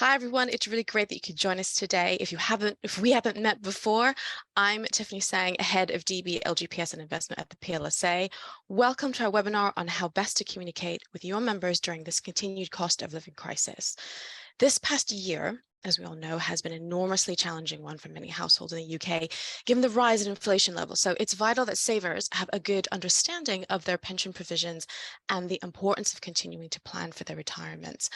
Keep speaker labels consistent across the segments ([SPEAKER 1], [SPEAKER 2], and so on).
[SPEAKER 1] Hi everyone, it's really great that you could join us today. If we haven't met before, I'm Tiffany Tsang, head of DB, LGPS and investment at the PLSA. Welcome to our webinar on how best to communicate with your members during this continued cost of living crisis. This past year, as we all know, has been an enormously challenging one for many households in the UK, given the rise in inflation levels. So it's vital that savers have a good understanding of their pension provisions and the importance of continuing to plan for their retirements.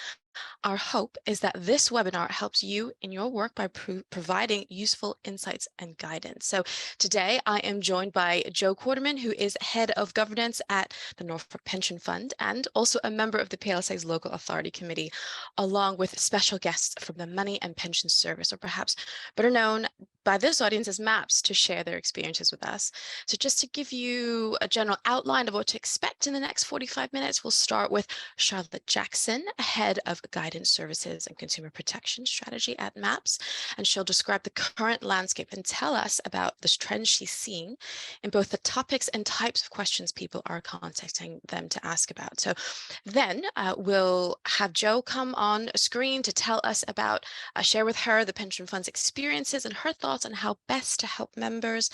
[SPEAKER 1] Our hope is that this webinar helps you in your work by providing useful insights and guidance. So today I am joined by Joe Quarterman, who is head of governance at the Norfolk Pension Fund and also a member of the PLSA's local authority committee, along with special guests from the Money and Pension Service, or perhaps better known by this audience as MAPS, to share their experiences with us. So just to give you a general outline of what to expect in the next 45 minutes, we'll start with Charlotte Jackson, head of Guidance Services and Consumer Protection Strategy at MAPS, and she'll describe the current landscape and tell us about the trends she's seeing in both the topics and types of questions people are contacting them to ask about. So then we'll have Joe come on screen to tell us about, share with her the pension fund's experiences and her thoughts on how best to help members.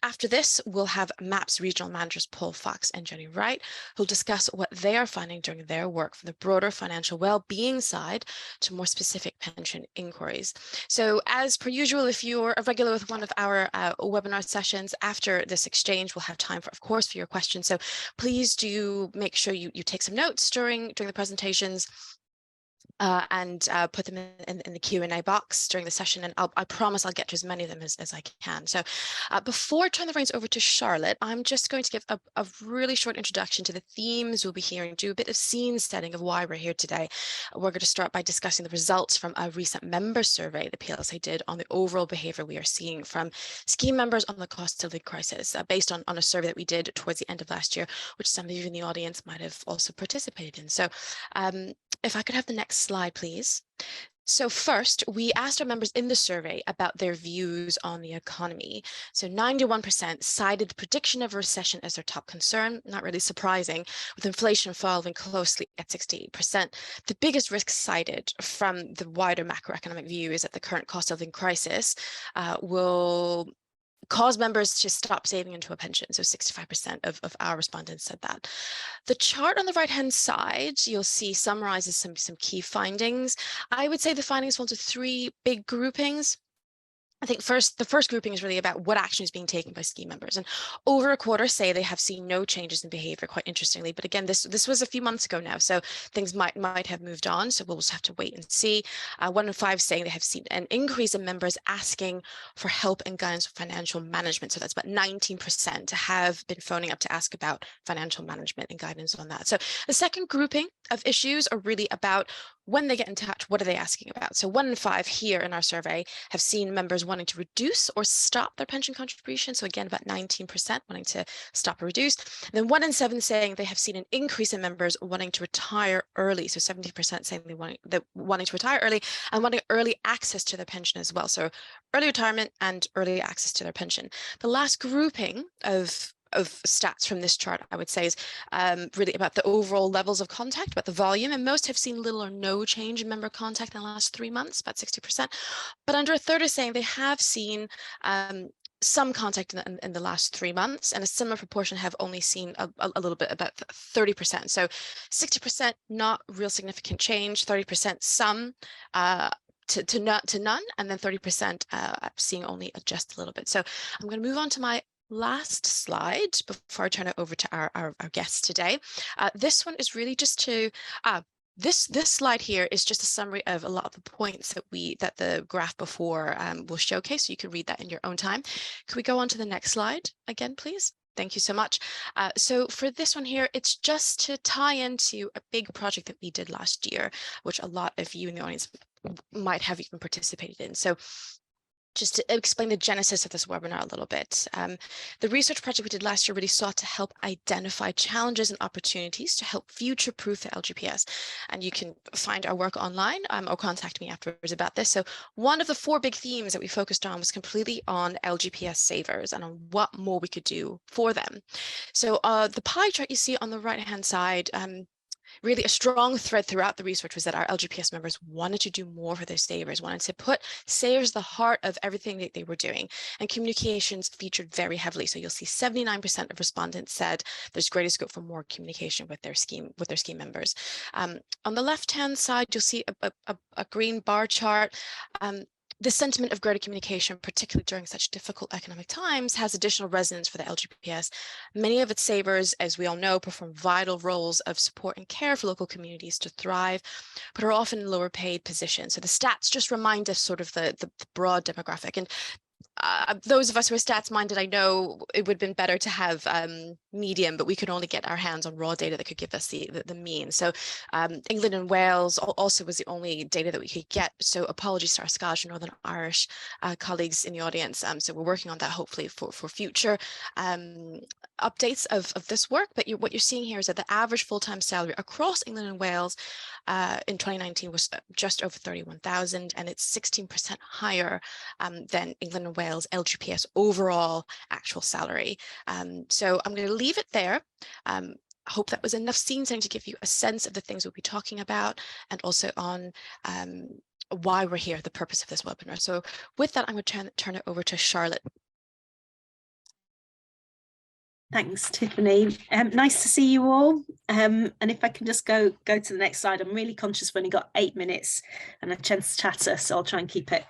[SPEAKER 1] After this, we'll have MAPS regional managers Paul Fox and Jenny Wright, who'll discuss what they are finding during their work from the broader financial well-being side to more specific pension inquiries. So as per usual, if you're a regular with one of our webinar sessions, after this exchange, we'll have time, of course, for your questions. So please do make sure you take some notes during the presentations. And put them in the Q&A box during the session, and I promise I'll get to as many of them as I can. So before I turn the reins over to Charlotte, I'm just going to give a really short introduction to the themes we'll be hearing, do a bit of scene setting of why we're here today. We're going to start by discussing the results from a recent member survey the PLSA did on the overall behaviour we are seeing from scheme members on the cost of living crisis, based on a survey that we did towards the end of last year, which some of you in the audience might have also participated in. So if I could have the next slide, please. So first, we asked our members in the survey about their views on the economy. So 91% cited the prediction of a recession as their top concern, not really surprising, with inflation following closely at 68%. The biggest risk cited from the wider macroeconomic view is that the current cost of living crisis will cause members to stop saving into a pension. So 65% of our respondents said that. The chart on the right-hand side, you'll see summarizes some key findings. I would say the findings fall into three big groupings. I think the first grouping is really about what action is being taken by scheme members, and over a quarter say they have seen no changes in behavior, quite interestingly. But again, this was a few months ago now, so things might have moved on. So we'll just have to wait and see. 1 in 5 saying they have seen an increase in members asking for help and guidance for financial management. So that's about 19% have been phoning up to ask about financial management and guidance on that. So the second grouping of issues are really about when they get in touch, what are they asking about? So 1 in 5 here in our survey have seen members wanting to reduce or stop their pension contribution. So again, about 19% wanting to stop or reduce. And then 1 in 7 saying they have seen an increase in members wanting to retire early. So 70% saying they're wanting to retire early and wanting early access to their pension as well. So early retirement and early access to their pension. The last grouping of stats from this chart, I would say, is really about the overall levels of contact, about the volume, and most have seen little or no change in member contact in the last 3 months, about 60%. But under a third are saying they have seen some contact in the last 3 months, and a similar proportion have only seen a little bit, about 30%. So 60% not real significant change, 30% some, to none, and then 30% seeing only just a little bit. So I'm going to move on to my last slide before I turn it over to our guests today. This one is really just to this slide here is just a summary of a lot of the points that the graph before will showcase, so you can read that in your own time. Can we go on to the next slide again, please? Thank you so much. So for this one here, it's just to tie into a big project that we did last year, which a lot of you in the audience might have even participated in. So just to explain the genesis of this webinar a little bit. The research project we did last year really sought to help identify challenges and opportunities to help future-proof the LGPS. And you can find our work online or contact me afterwards about this. So one of the 4 big themes that we focused on was completely on LGPS savers and on what more we could do for them. So the pie chart you see on the right-hand side, really a strong thread throughout the research was that our LGPS members wanted to do more for their savers, wanted to put savers the heart of everything that they were doing, and communications featured very heavily. So you'll see 79% of respondents said there's greater scope for more communication with their scheme members. On the left-hand side, you'll see a green bar chart. The sentiment of greater communication, particularly during such difficult economic times, has additional resonance for the LGPS. Many of its savers, as we all know, perform vital roles of support and care for local communities to thrive, but are often in lower paid positions. So the stats just remind us sort of the broad demographic. And those of us who are stats minded, I know it would have been better to have medium, but we could only get our hands on raw data that could give us the mean. So England and Wales also was the only data that we could get. So apologies to our Scottish and Northern Irish colleagues in the audience. So we're working on that hopefully for future updates of this work. But what you're seeing here is that the average full-time salary across England and Wales in 2019 was just over 31,000, and it's 16% higher than England and Wales LGPS overall actual salary. So I'm going to leave it there. I hope that was enough scene setting to give you a sense of the things we'll be talking about, and also on why we're here, the purpose of this webinar. So with that, I'm going to turn it over to Charlotte.
[SPEAKER 2] Thanks, Tiffany. Nice to see you all. And if I can just go to the next slide, I'm really conscious we've only got 8 minutes and a chance to chatter, so I'll try and keep it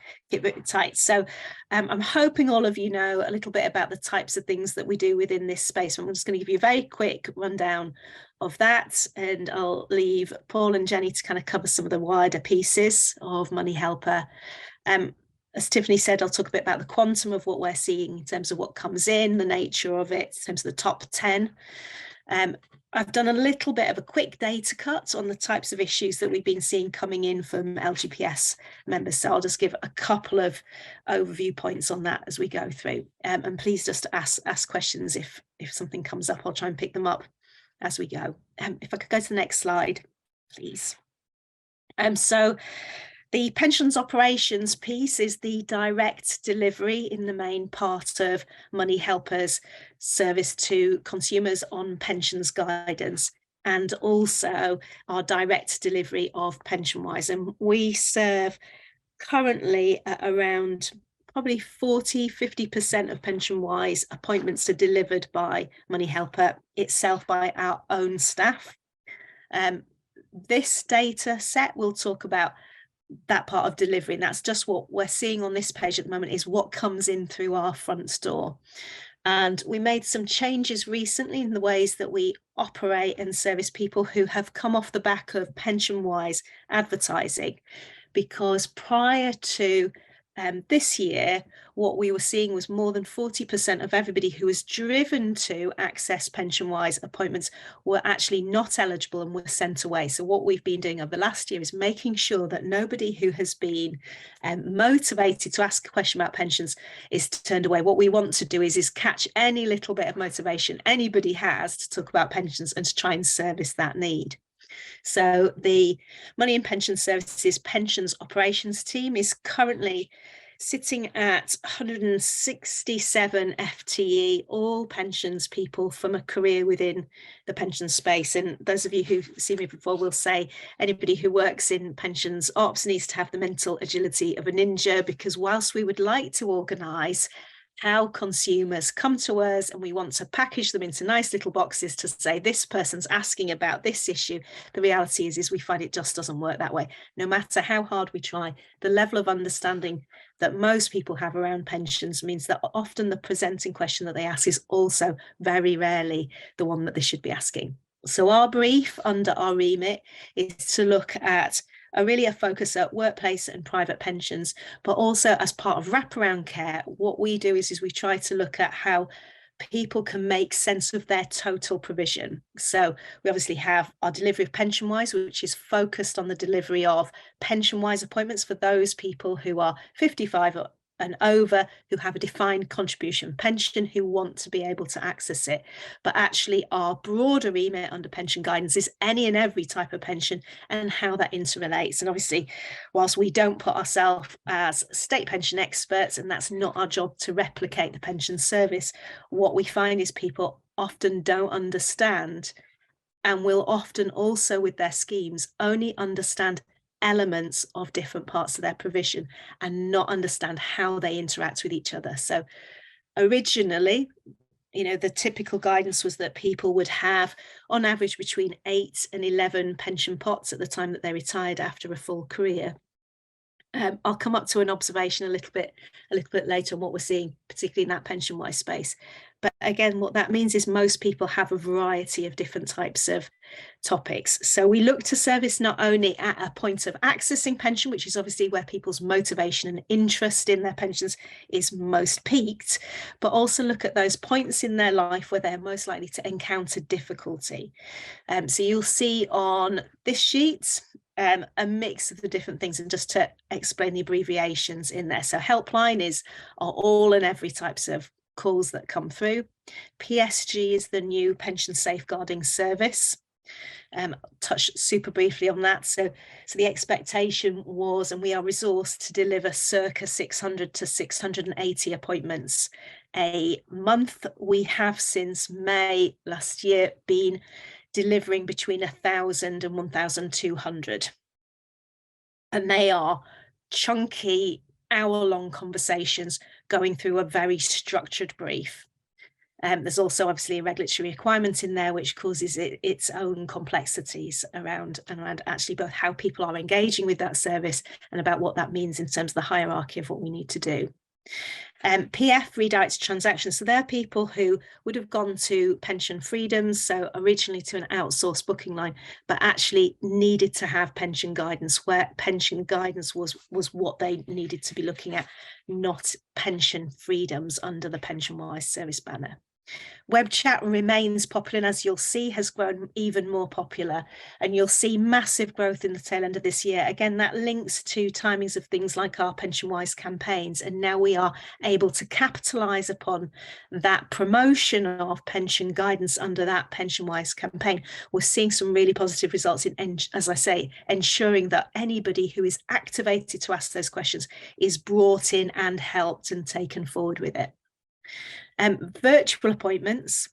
[SPEAKER 2] tight. So I'm hoping all of you know a little bit about the types of things that we do within this space. I'm just going to give you a very quick rundown of that, and I'll leave Paul and Jenny to kind of cover some of the wider pieces of Money Helper. As Tiffany said, I'll talk a bit about the quantum of what we're seeing in terms of what comes in, the nature of it, in terms of the top 10. I've done a little bit of a quick data cut on the types of issues that we've been seeing coming in from LGPS members. So I'll just give a couple of overview points on that as we go through. And please just ask questions if something comes up. I'll try and pick them up as we go. If I could go to the next slide, please. So the pensions operations piece is the direct delivery in the main part of Money Helper's service to consumers on pensions guidance, and also our direct delivery of PensionWise. And we serve currently at around probably 40–50% of PensionWise appointments are delivered by Money Helper itself, by our own staff. This data set we'll talk about that part of delivery, and that's just what we're seeing on this page at the moment, is what comes in through our front door. And we made some changes recently in the ways that we operate and service people who have come off the back of PensionWise advertising, because prior to this year, what we were seeing was more than 40% of everybody who was driven to access PensionWise appointments were actually not eligible and were sent away. So what we've been doing over the last year is making sure that nobody who has been motivated to ask a question about pensions is turned away. What we want to do is catch any little bit of motivation anybody has to talk about pensions and to try and service that need. So the Money and Pension Services Pensions Operations team is currently sitting at 167 FTE, all pensions people from a career within the pension space. And those of you who've seen me before will say anybody who works in pensions ops needs to have the mental agility of a ninja, because whilst we would like to organise how consumers come to us and we want to package them into nice little boxes to say this person's asking about this issue, the reality is we find it just doesn't work that way. No matter how hard we try, the level of understanding that most people have around pensions means that often the presenting question that they ask is also very rarely the one that they should be asking. So our brief under our remit is to look at a focus at workplace and private pensions, but also as part of wraparound care. What we do is we try to look at how people can make sense of their total provision. So we obviously have our delivery of PensionWise, which is focused on the delivery of PensionWise appointments for those people who are 55 and over, who have a defined contribution pension, who want to be able to access it. But actually our broader remit under pension guidance is any and every type of pension and how that interrelates. And obviously, whilst we don't put ourselves as state pension experts, and that's not our job to replicate the pension service, what we find is people often don't understand and will often also with their schemes only understand elements of different parts of their provision and not understand how they interact with each other. So originally, the typical guidance was that people would have on average between 8 and 11 pension pots at the time that they retired after a full career. I'll come up to an observation a little bit later on what we're seeing, particularly in that pension-wise space. But again, what that means is most people have a variety of different types of topics. So we look to service not only at a point of accessing pension, which is obviously where people's motivation and interest in their pensions is most peaked, but also look at those points in their life where they're most likely to encounter difficulty. So you'll see on this sheet a mix of the different things, and just to explain the abbreviations in there. So helpline are all and every types of calls that come through. PSG is the new pension safeguarding service. Touch super briefly on that. So the expectation was, and we are resourced to deliver circa 600 to 680 appointments a month. We have since May last year been delivering between 1,000 and 1,200. And they are chunky, hour-long conversations going through a very structured brief. There's also obviously a regulatory requirement in there which causes its own complexities around actually both how people are engaging with that service and about what that means in terms of the hierarchy of what we need to do. PF redirects transactions. So they're people who would have gone to pension freedoms, so originally to an outsourced booking line, but actually needed to have pension guidance, where pension guidance was what they needed to be looking at, not pension freedoms under the pension-wise service banner. Web chat remains popular, and as you'll see, has grown even more popular, and you'll see massive growth in the tail end of this year. Again, that links to timings of things like our pension-wise campaigns, and now we are able to capitalise upon that promotion of pension guidance under that pension-wise campaign. We're seeing some really positive results in, as I say, ensuring that anybody who is activated to ask those questions is brought in and helped and taken forward with it. Virtual appointments,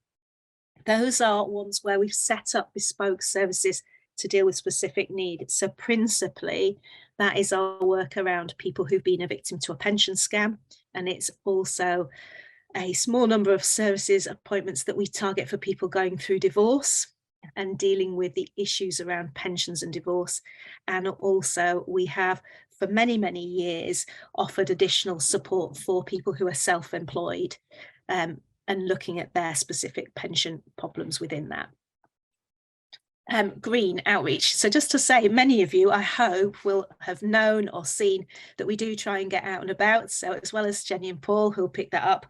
[SPEAKER 2] those are ones where we've set up bespoke services to deal with specific needs. So principally, that is our work around people who've been a victim to a pension scam. And it's also a small number of services appointments that we target for people going through divorce and dealing with the issues around pensions and divorce. And also we have for many, many years offered additional support for people who are self-employed, and looking at their specific pension problems within that. Green outreach. So just to say, many of you, I hope, will have known or seen that we do try and get out and about. So as well as Jenny and Paul, who'll pick that up,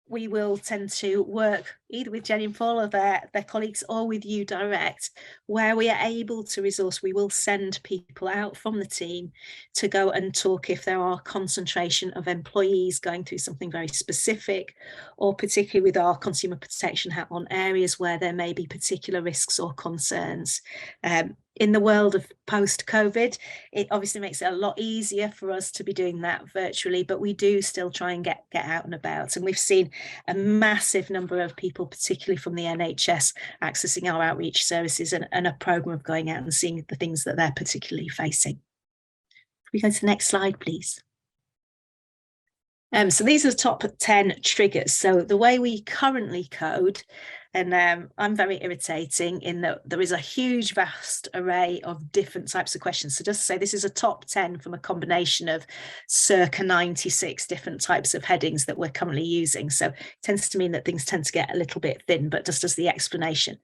[SPEAKER 2] we will tend to work either with Jenny and Paul or their colleagues, or with you direct, where we are able to resource. We will send people out from the team to go and talk if there are concentration of employees going through something very specific, or particularly with our consumer protection hat on, areas where there may be particular risks or concerns. In the world of post-COVID, it obviously makes it a lot easier for us to be doing that virtually, but we do still try and get out and about. And we've seen a massive number of people, particularly from the NHS, accessing our outreach services and a programme of going out and seeing the things that they're particularly facing. Can we go to the next slide, please? So these are the top 10 triggers. So the way we currently code, and I'm very irritating in that there is a huge, vast array of different types of questions. So just to say, this is a top 10 from a combination of circa 96 different types of headings that we're currently using. So it tends to mean that things tend to get a little bit thin, but just as the explanation.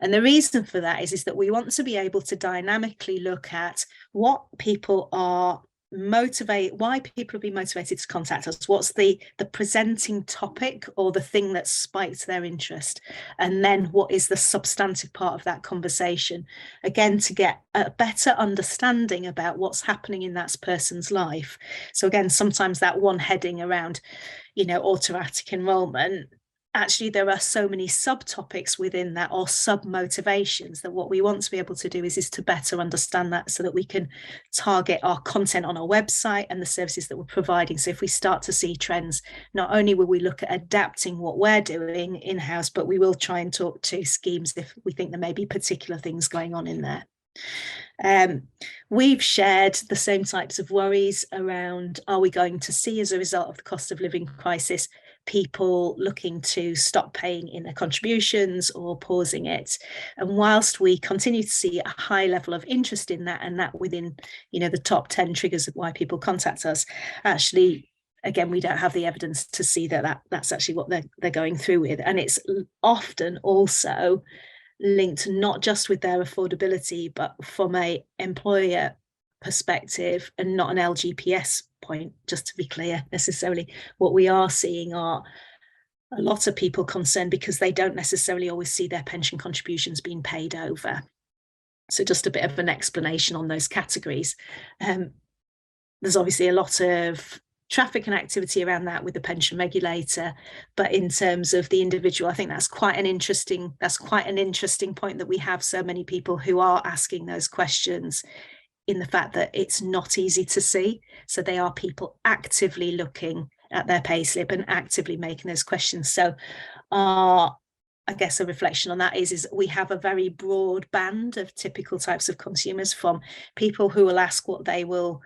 [SPEAKER 2] And the reason for that is that we want to be able to dynamically look at what people are why people have been motivated to contact us, what's the presenting topic or the thing that spiked their interest, and then what is the substantive part of that conversation, again to get a better understanding about what's happening in that person's life. So again, sometimes that one heading around automatic enrolment actually there are so many subtopics within that, or sub motivations, that what we want to be able to do is to better understand that, so that we can target our content on our website and the services that we're providing. So if we start to see trends, not only will we look at adapting what we're doing in-house, but we will try and talk to schemes if we think there may be particular things going on in there. We've shared the same types of worries around, are we going to see, as a result of the cost of living crisis, people looking to stop paying in their contributions or pausing it? And whilst we continue to see a high level of interest in that, and that within, you know, the top 10 triggers of why people contact us, actually, again, we don't have the evidence to see that's actually what they're going through with. And it's often also linked not just with their affordability, but from a employer perspective, and not an LGPS point, just to be clear necessarily. What we are seeing are a lot of people concerned because they don't necessarily always see their pension contributions being paid over. So just a bit of an explanation on those categories. There's obviously a lot of traffic and activity around that with the pension regulator, but in terms of the individual, I think that's quite an interesting point, that we have so many people who are asking those questions, in the fact that it's not easy to see. So they are people actively looking at their payslip and actively making those questions. So I guess a reflection on that is we have a very broad band of typical types of consumers, from people who will ask what they will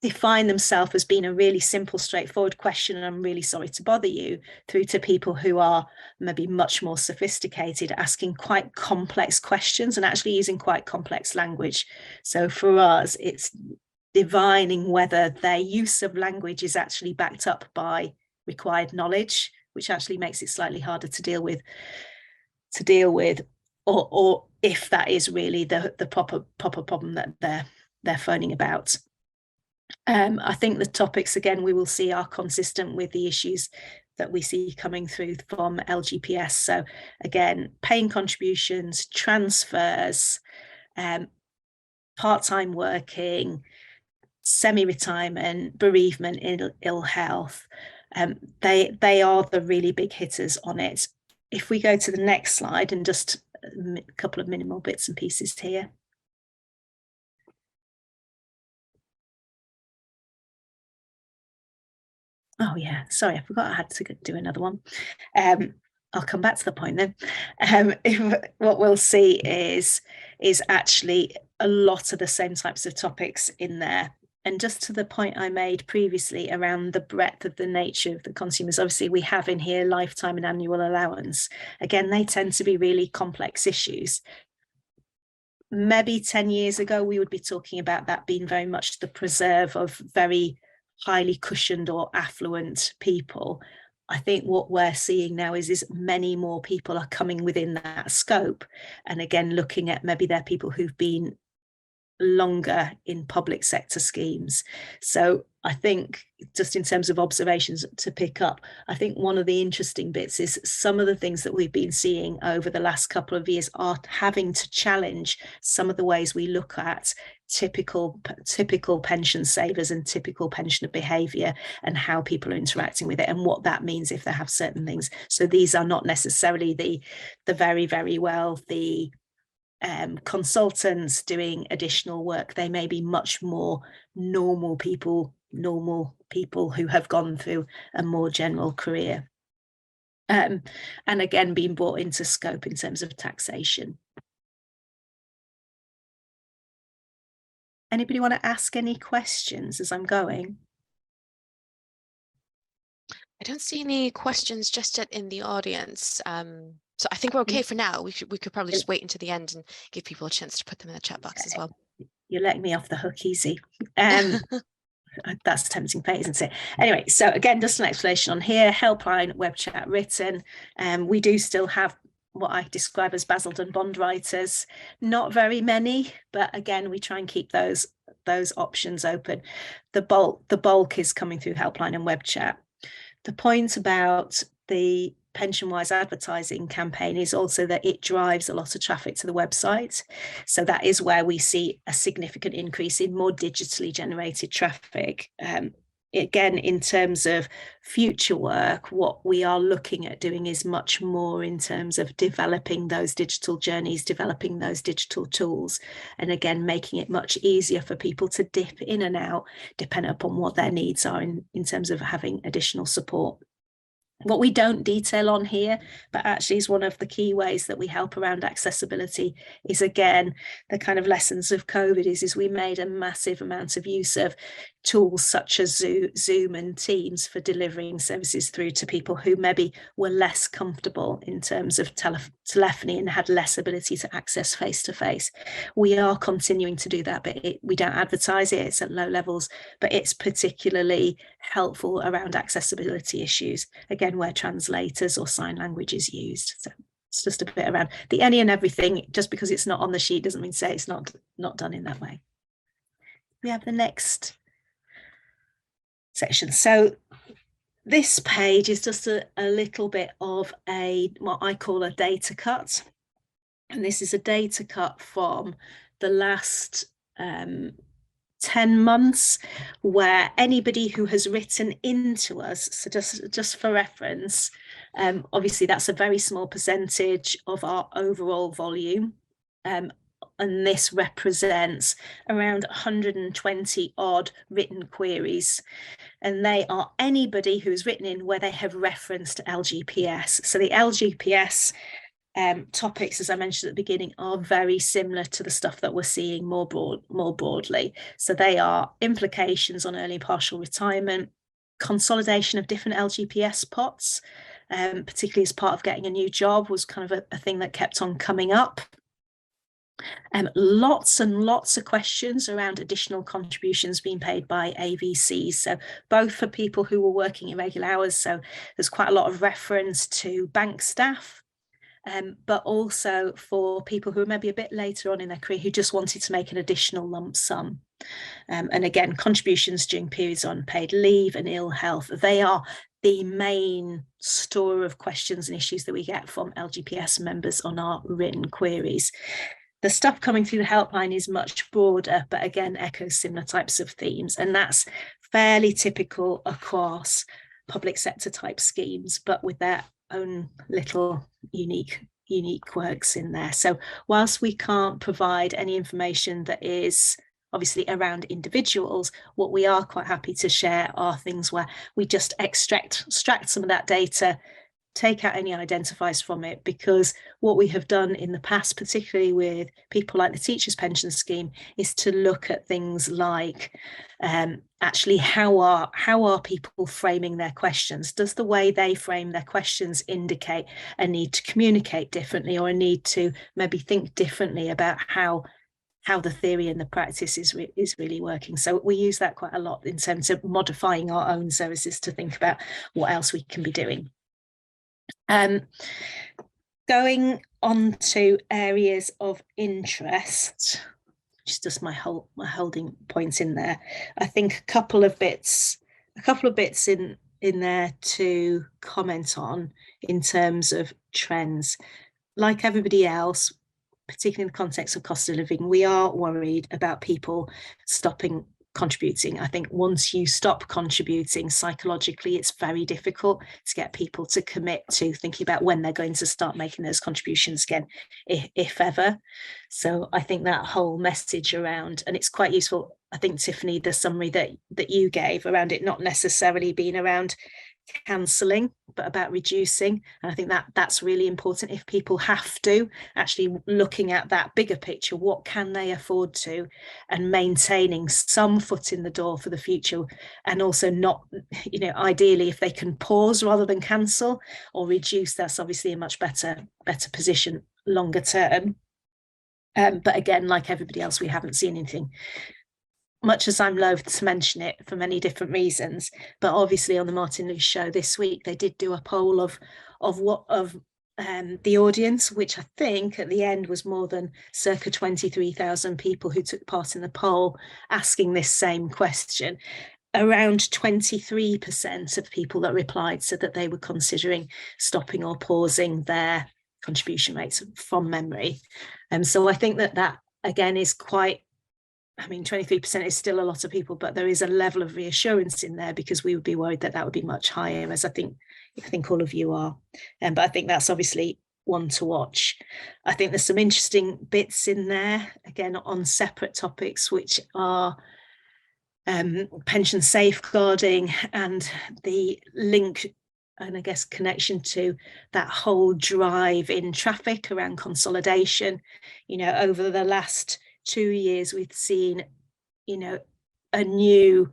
[SPEAKER 2] define themselves as being a really simple, straightforward question, and I'm really sorry to bother you, through to people who are maybe much more sophisticated, asking quite complex questions and actually using quite complex language. So for us, it's divining whether their use of language is actually backed up by required knowledge, which actually makes it slightly harder to deal with, or if that is really the proper problem that they're phoning about. I think the topics, again, we will see are consistent with the issues that we see coming through from LGPS. So again, paying contributions, transfers, part-time working, semi-retirement, bereavement, ill health. They are the really big hitters on it. If we go to the next slide, and just a couple of minimal bits and pieces here. Oh yeah, sorry, I forgot I had to do another one. I'll come back to the point then. What we'll see is actually a lot of the same types of topics in there. And just to the point I made previously around the breadth of the nature of the consumers, obviously we have in here lifetime and annual allowance. Again, they tend to be really complex issues. Maybe 10 years ago, we would be talking about that being very much the preserve of very highly cushioned or affluent people. I think what we're seeing now is many more people are coming within that scope. And again, looking at maybe they're people who've been longer in public sector schemes. So I think, just in terms of observations to pick up, I think one of the interesting bits is some of the things that we've been seeing over the last couple of years are having to challenge some of the ways we look at typical pension savers and typical pensioner behaviour, and how people are interacting with it, and what that means if they have certain things. So these are not necessarily the very, very wealthy consultants doing additional work. They may be much more normal people who have gone through a more general career, and again being brought into scope in terms of taxation. Anybody want to ask any questions as I'm going?
[SPEAKER 1] I don't see any questions just yet in the audience. So I think we're okay for now. We could probably just wait until the end and give people a chance to put them in the chat box as well.
[SPEAKER 2] You're letting me off the hook easy. That's tempting fate, isn't it? Anyway, so again, just an explanation on here: helpline, web chat, written. We do still have what I describe as Basildon bond writers. Not very many, but again, we try and keep those options open. The bulk is coming through helpline and web chat. The point about the PensionWise advertising campaign is also that it drives a lot of traffic to the website. So that is where we see a significant increase in more digitally generated traffic. again, in terms of future work, what we are looking at doing is much more in terms of developing those digital journeys, developing those digital tools, and again, making it much easier for people to dip in and out, depending upon what their needs are in terms of having additional support. What we don't detail on here, but actually is one of the key ways that we help around accessibility, is again, the kind of lessons of COVID is we made a massive amount of use of tools such as Zoom and Teams for delivering services through to people who maybe were less comfortable in terms of telephony and had less ability to access face-to-face. We are continuing to do that, but we don't advertise it, it's at low levels, but it's particularly helpful around accessibility issues, again, where translators or sign language is used. So it's just a bit around the any and everything. Just because it's not on the sheet doesn't mean to say it's not done in that way. We have the next section. So this page is just a little bit of what I call a data cut. And this is a data cut from the last 10 months, where anybody who has written into us, so just for reference, obviously that's a very small percentage of our overall volume. And this represents around 120 odd written queries. And they are anybody who's written in where they have referenced LGPS. So the LGPS topics, as I mentioned at the beginning, are very similar to the stuff that we're seeing more broadly. So they are implications on early partial retirement, consolidation of different LGPS pots, particularly as part of getting a new job was kind of a thing that kept on coming up. Lots and lots of questions around additional contributions being paid by AVCs. So both for people who were working irregular hours, so there's quite a lot of reference to bank staff, but also for people who are maybe a bit later on in their career who just wanted to make an additional lump sum. And again, contributions during periods of unpaid leave and ill health, they are the main store of questions and issues that we get from LGPS members on our written queries. The stuff coming through the helpline is much broader, but again, echoes similar types of themes. And that's fairly typical across public sector type schemes, but with their own little unique quirks in there. So whilst we can't provide any information that is obviously around individuals, what we are quite happy to share are things where we just extract some of that data, take out any identifiers from it, because what we have done in the past, particularly with people like the teachers pension scheme, is to look at things like actually how are people framing their questions? Does the way they frame their questions indicate a need to communicate differently, or a need to maybe think differently about how the theory and the practice is really working? So we use that quite a lot in terms of modifying our own services to think about what else we can be doing. Going on to areas of interest, which is just my holding points in there. I think a couple of bits in there to comment on in terms of trends. Like everybody else, particularly in the context of cost of living, we are worried about people stopping contributing. I think once you stop contributing, psychologically, it's very difficult to get people to commit to thinking about when they're going to start making those contributions again, if ever. So I think that whole message around, and it's quite useful, I think, Tiffany, the summary that you gave around it not necessarily being around cancelling, but about reducing. And I think that's really important. If people have to, actually looking at that bigger picture, what can they afford to, and maintaining some foot in the door for the future, and also not, ideally if they can pause rather than cancel or reduce, that's obviously a much better position longer term. But again, like everybody else, we haven't seen anything, much as I'm loath to mention it for many different reasons. But obviously on the Martin Lewis show this week, they did do a poll of the audience, which I think at the end was more than circa 23,000 people who took part in the poll asking this same question. Around 23% of people that replied said that they were considering stopping or pausing their contribution rates from memory. So I think that again is quite I mean, 23% is still a lot of people, but there is a level of reassurance in there, because we would be worried that that would be much higher, as I think all of you are. But I think that's obviously one to watch. I think there's some interesting bits in there, again, on separate topics, which are pension safeguarding and the link and I guess connection to that whole drive in traffic around consolidation. Over the last 2 years, we've seen, a new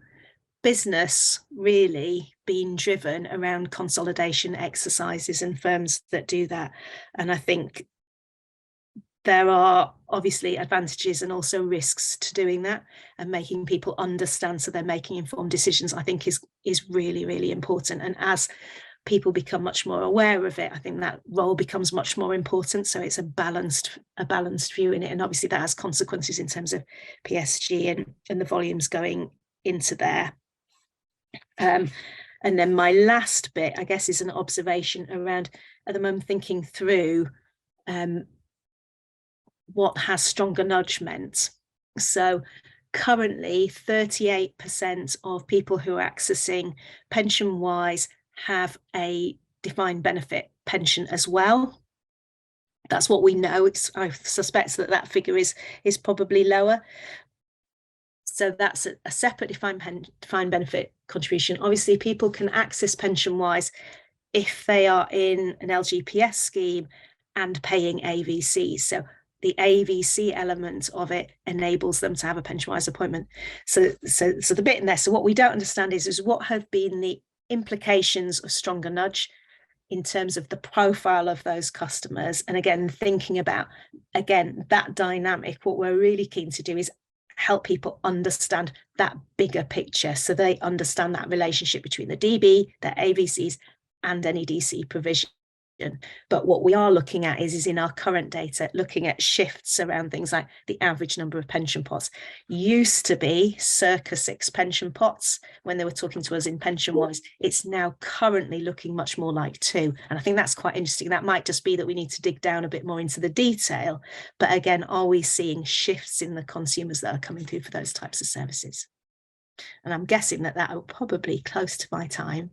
[SPEAKER 2] business really being driven around consolidation exercises and firms that do that. And I think there are obviously advantages and also risks to doing that, and making people understand so they're making informed decisions, I think is really, really important. And as people become much more aware of it, I think that role becomes much more important. So it's a balanced view in it. And obviously that has consequences in terms of PSG and the volumes going into there. And then my last bit, I guess, is an observation around, at the moment, thinking through what has stronger nudge meant. So currently 38% of people who are accessing pension-wise have a defined benefit pension as well. That's what we know. I suspect that figure is probably lower. So that's a separate defined benefit contribution. Obviously, people can access pension-wise if they are in an LGPS scheme and paying AVC. So the AVC element of it enables them to have a pension-wise appointment. So the bit in there. So what we don't understand is what have been the implications of stronger nudge in terms of the profile of those customers. And again, thinking about, that dynamic, what we're really keen to do is help people understand that bigger picture, so they understand that relationship between the DB, their AVCs, and any DC provision. But what we are looking at is in our current data, looking at shifts around things like the average number of pension pots. Used to be circa 6 pension pots when they were talking to us in pension-wise. It's now currently looking much more like 2. And I think that's quite interesting. That might just be that we need to dig down a bit more into the detail. But again, are we seeing shifts in the consumers that are coming through for those types of services? And I'm guessing that will probably close to my time.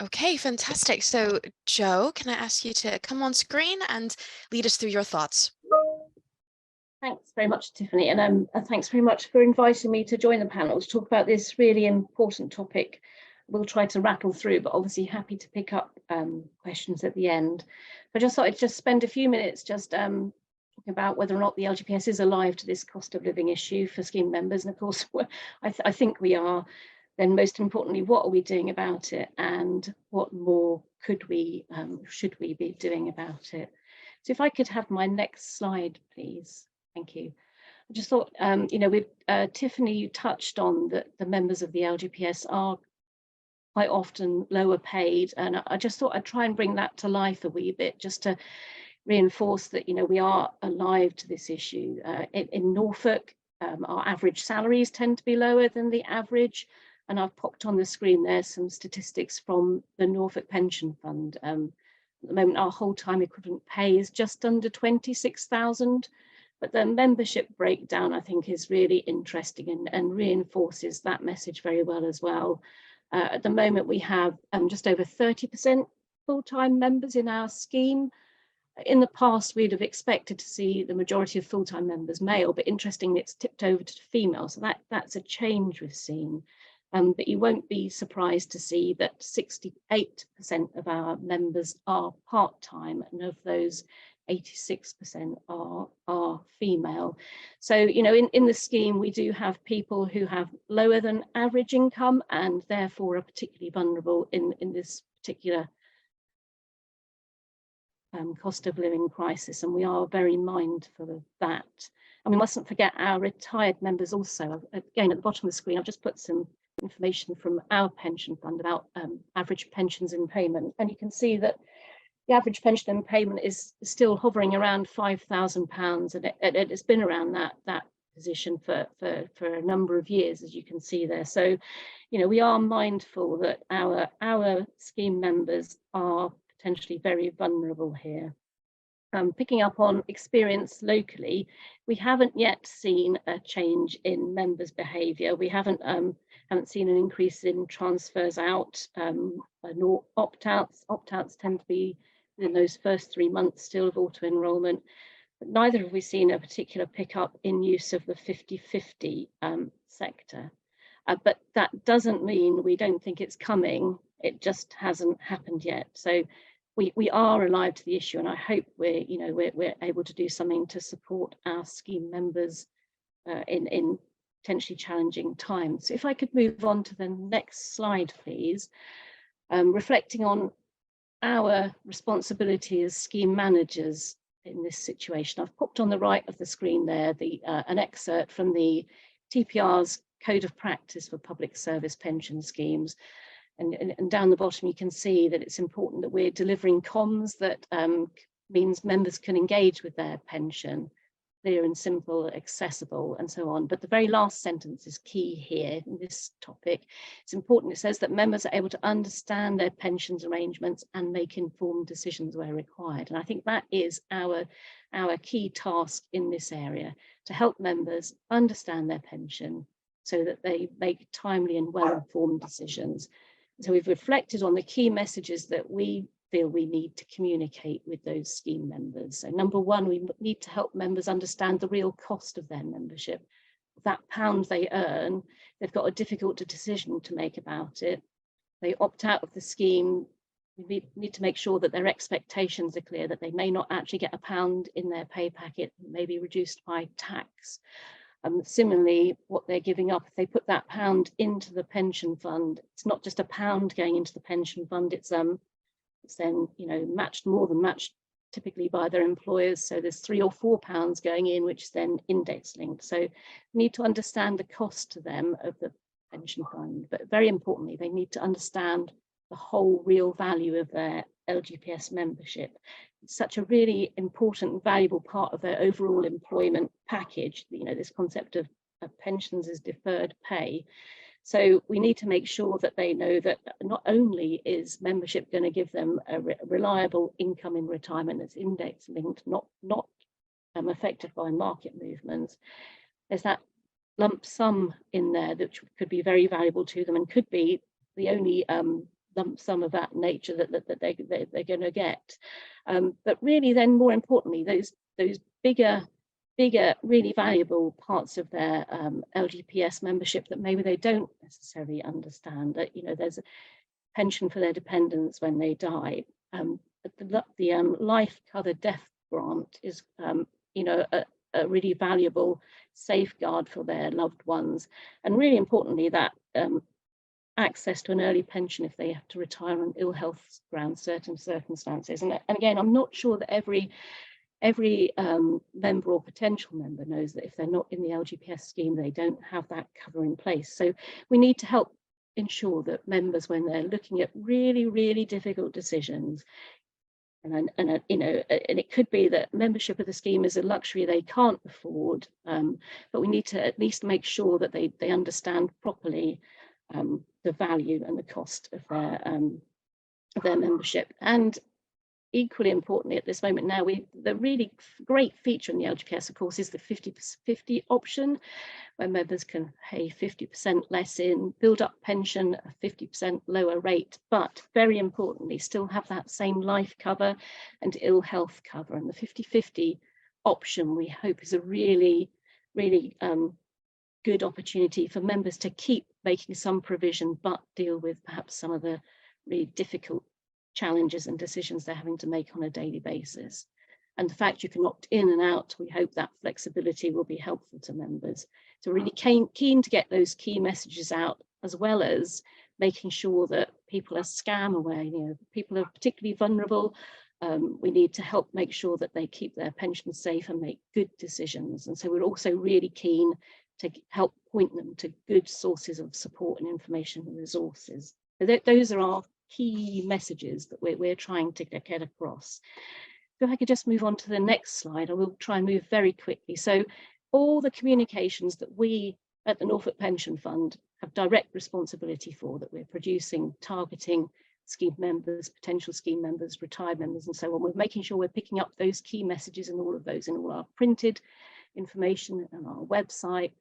[SPEAKER 1] Okay, fantastic. So Joe, can I ask you to come on screen and lead us through your thoughts?
[SPEAKER 3] Thanks very much, Tiffany, and thanks very much for inviting me to join the panel to talk about this really important topic. We'll try to rattle through, but obviously happy to pick up questions at the end. But I just thought I'd just spend a few minutes just talking about whether or not the LGPS is alive to this cost of living issue for scheme members. And of course, I think we are. Then most importantly, what are we doing about it, and what more should we be doing about it? So if I could have my next slide, please. Thank you. I just thought, Tiffany touched on that the members of the LGPS are quite often lower paid, and I just thought I'd try and bring that to life a wee bit, just to reinforce that we are alive to this issue. In Norfolk, our average salaries tend to be lower than the average. And I've popped on the screen there some statistics from the Norfolk Pension Fund. At the moment, our whole-time equivalent pay is just under 26,000, but the membership breakdown, I think, is really interesting and reinforces that message very well as well. At the moment, we have just over 30% full-time members in our scheme. In the past, we'd have expected to see the majority of full-time members male, but interestingly, it's tipped over to female. So that's a change we've seen. But you won't be surprised to see that 68% of our members are part-time, and of those, 86% are female. So, in the scheme, we do have people who have lower than average income and therefore are particularly vulnerable in this particular cost of living crisis, and we are very mindful of that. And we mustn't forget our retired members also. Again, at the bottom of the screen, I've just put some information from our pension fund about average pensions in payment, and you can see that the average pension in payment is still hovering around £5,000, and it's been around that position for a number of years, as you can see there. So, we are mindful that our scheme members are potentially very vulnerable here. picking up on experience locally, we haven't yet seen a change in members' behaviour. We haven't seen an increase in transfers out, nor opt-outs. Opt-outs tend to be in those first 3 months still of auto-enrolment. But neither have we seen a particular pickup in use of the 50/50 sector. But that doesn't mean we don't think it's coming. It just hasn't happened yet. So we are alive to the issue, and I hope we're able to do something to support our scheme members in potentially challenging times. So if I could move on to the next slide, please. Reflecting on our responsibility as scheme managers in this situation, I've popped on the right of the screen there an excerpt from the TPR's Code of Practice for Public Service Pension Schemes. And down the bottom, you can see that it's important that we're delivering comms that means members can engage with their pension, clear and simple, accessible, and so on. But the very last sentence is key here in this topic. It's important. It says that members are able to understand their pensions arrangements and make informed decisions where required. And I think that is our key task in this area, to help members understand their pension so that they make timely and well-informed decisions. So we've reflected on the key messages that we feel we need to communicate with those scheme members. So number one, we need to help members understand the real cost of their membership. That pound they earn, they've got a difficult decision to make about it. They opt out of the scheme. We need to make sure that their expectations are clear, that they may not actually get a pound in their pay packet, may be reduced by tax. Similarly, what they're giving up, if they put that pound into the pension fund, it's not just a pound going into the pension fund, it's then matched, more than matched typically by their employers. So there's £3 or £4 going in, which is then index linked. So we need to understand the cost to them of the pension fund, but very importantly, they need to understand the whole real value of their LGPS membership. It's such a really important and valuable part of their overall employment package, this concept of pensions as deferred pay. So we need to make sure that they know that not only is membership going to give them a reliable income in retirement that's index linked, not affected by market movements, there's that lump sum in there that could be very valuable to them and could be the only lump sum of that nature that they're going to get. But really then, more importantly, those bigger, really valuable parts of their LGPS membership that maybe they don't necessarily understand, that there's a pension for their dependents when they die. The life cover death grant is a really valuable safeguard for their loved ones, and really importantly that access to an early pension if they have to retire on ill health grounds, certain circumstances. And again, I'm not sure that every member or potential member knows that if they're not in the LGPS scheme, they don't have that cover in place. So we need to help ensure that members, when they're looking at really, really difficult decisions, and it could be that membership of the scheme is a luxury they can't afford, but we need to at least make sure that they understand properly the value and the cost of their membership. And equally importantly at this moment now, the really great feature in the LGPS, of course, is the 50/50 option, where members can pay 50% less in, build up pension at a 50% lower rate, but very importantly, still have that same life cover and ill health cover. And the 50/50 option, we hope, is a really, really good opportunity for members to keep making some provision, but deal with perhaps some of the really difficult challenges and decisions they're having to make on a daily basis. And the fact you can opt in and out, we hope that flexibility will be helpful to members. So really keen to get those key messages out, as well as making sure that people are scam aware. People are particularly vulnerable. We need to help make sure that they keep their pensions safe and make good decisions. And so we're also really keen to help point them to good sources of support and information and resources. So those are our key messages that we're trying to get across. So if I could just move on to the next slide, I will try and move very quickly. So all the communications that we at the Norfolk Pension Fund have direct responsibility for, that we're producing, targeting scheme members, potential scheme members, retired members, and so on. We're making sure we're picking up those key messages in all of those, in all our printed information and our website,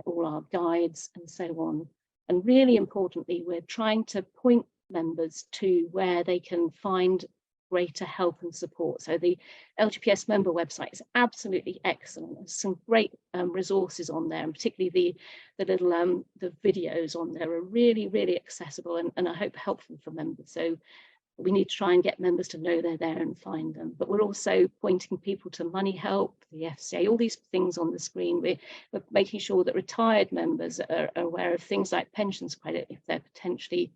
[SPEAKER 3] all our guides, and so on. And really importantly, we're trying to point members to where they can find greater help and support. So the LGPS member website is absolutely excellent. There's some great resources on there, and particularly the little the videos on there are really, really accessible and I hope helpful for members. So we need to try and get members to know they're there and find them. But we're also pointing people to Money Help, the FCA, all these things on the screen. We're making sure that retired members are aware of things like pensions credit if they're potentially